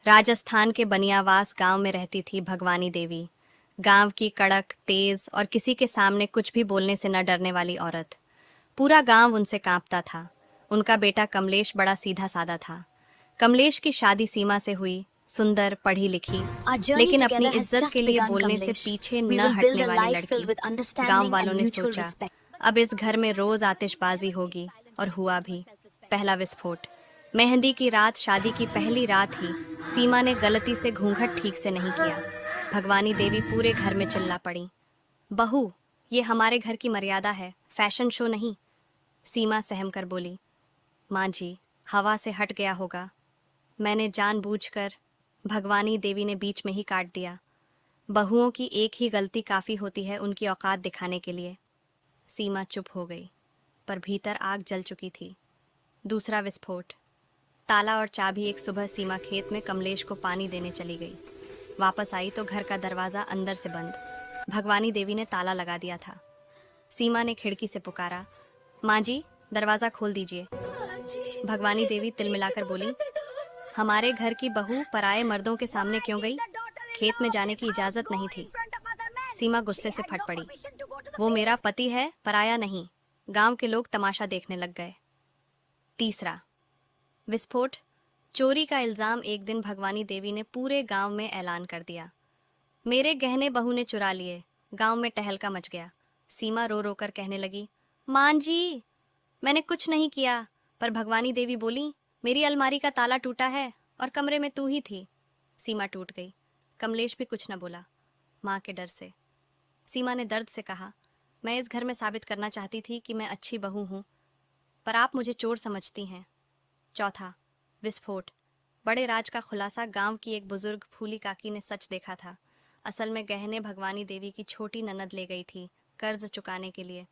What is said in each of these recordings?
राजस्थान के बनियावास गांव में रहती थी भगवानी देवी। गांव की कड़क, तेज और किसी के सामने कुछ भी बोलने से न डरने वाली औरत। पूरा गांव उनसे कांपता था। उनका बेटा कमलेश बड़ा सीधा साधा था। कमलेश की शादी सीमा से हुई, सुंदर, पढ़ी लिखी, Our journey लेकिन अपनी together has इज्जत के just लिए begun, बोलने से Kamlesh. पीछे We न will build हटने a वाली life filled लड़की। with गांव understanding वालों and ने mutual सोचा, respect. अब इस घर में रोज आतिशबाजी होगी, और हुआ भी। पहला विस्फोट। मेहंदी की रात, शादी की पहली रात ही सीमा ने गलती से घूंघट ठीक से नहीं किया। भगवानी देवी पूरे घर में चिल्ला पड़ी, बहू, ये हमारे घर की मर्यादा है, फैशन शो नहीं। सीमा सहम कर बोली, माँ जी, हवा से हट गया होगा। मैंने जानबूझकर। भगवानी देवी ने बीच में ही काट दिया। बहुओं की एक ही गलती काफ़ी होती है उनकी औकात दिखाने के लिए। सीमा चुप हो गई, पर भीतर आग जल चुकी थी। दूसरा विस्फोट। ताला और चाबी। एक सुबह सीमा खेत में कमलेश को पानी देने चली गई। वापस आई तो घर का दरवाज़ा अंदर से बंद। भगवानी देवी ने ताला लगा दिया था। सीमा ने खिड़की से पुकारा, माँ जी, दरवाज़ा खोल दीजिए। भगवानी देवी तिलमिलाकर बोली, हमारे घर की बहू पराये मर्दों के सामने क्यों गई? खेत में जाने की इजाज़त नहीं थी। सीमा गुस्से से फट पड़ी, वो मेरा पति है, पराया नहीं। गांव के लोग तमाशा देखने लग गए। तीसरा विस्फोट। चोरी का इल्जाम। एक दिन भगवानी देवी ने पूरे गांव में ऐलान कर दिया, मेरे गहने बहू ने चुरा लिए। गांव में टहलका मच गया। सीमा रो रो कर कहने लगी, मां जी, मैंने कुछ नहीं किया। पर भगवानी देवी बोली, मेरी अलमारी का ताला टूटा है और कमरे में तू ही थी। सीमा टूट गई। कमलेश भी कुछ न बोला, माँ के डर से। सीमा ने दर्द से कहा, मैं इस घर में साबित करना चाहती थी कि मैं अच्छी बहू हूँ, पर आप मुझे चोर समझती हैं। चौथा विस्फोट। बड़े राज का खुलासा। गांव की एक बुजुर्ग फूली काकी ने सच देखा था। असल में गहने भगवानी देवी की छोटी ननद ले गई थी, कर्ज चुकाने के लिए।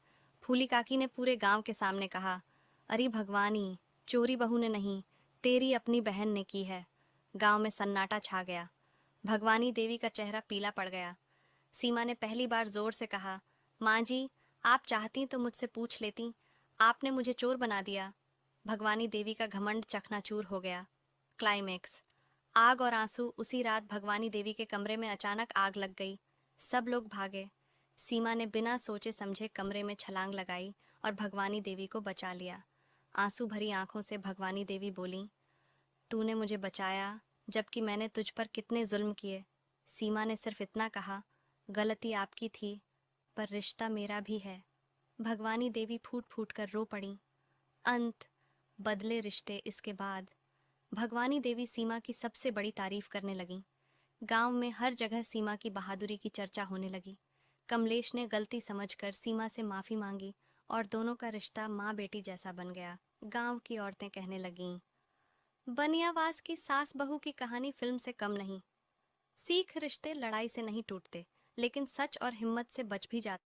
फूली काकी ने पूरे गांव के सामने कहा, अरे भगवानी, चोरी बहू ने नहीं, तेरी अपनी बहन ने की है। गांव में सन्नाटा छा गया। भगवानी देवी का चेहरा पीला पड़ गया। सीमा ने पहली बार जोर से कहा, माँ जी, आप चाहती तो मुझसे पूछ लेती, आपने मुझे चोर बना दिया। भगवानी देवी का घमंड चकनाचूर हो गया। क्लाइमेक्स। आग और आंसू। उसी रात भगवानी देवी के कमरे में अचानक आग लग गई। सब लोग भागे। सीमा ने बिना सोचे समझे कमरे में छलांग लगाई और भगवानी देवी को बचा लिया। आंसू भरी आंखों से भगवानी देवी बोली, तूने मुझे बचाया, जबकि मैंने तुझ पर कितने जुल्म किए। सीमा ने सिर्फ इतना कहा, गलती आपकी थी, पर रिश्ता मेरा भी है। भगवानी देवी फूट फूट कर रो पड़ी। अंत। बदले रिश्ते। इसके बाद भगवानी देवी सीमा की सबसे बड़ी तारीफ करने लगी। गांव में हर जगह सीमा की बहादुरी की चर्चा होने लगी। कमलेश ने गलती समझकर सीमा से माफ़ी मांगी और दोनों का रिश्ता माँ बेटी जैसा बन गया। गांव की औरतें कहने लगीं, बनियावास की सास बहू की कहानी फिल्म से कम नहीं। सीख, रिश्ते लड़ाई से नहीं टूटते, लेकिन सच और हिम्मत से बच भी जाते।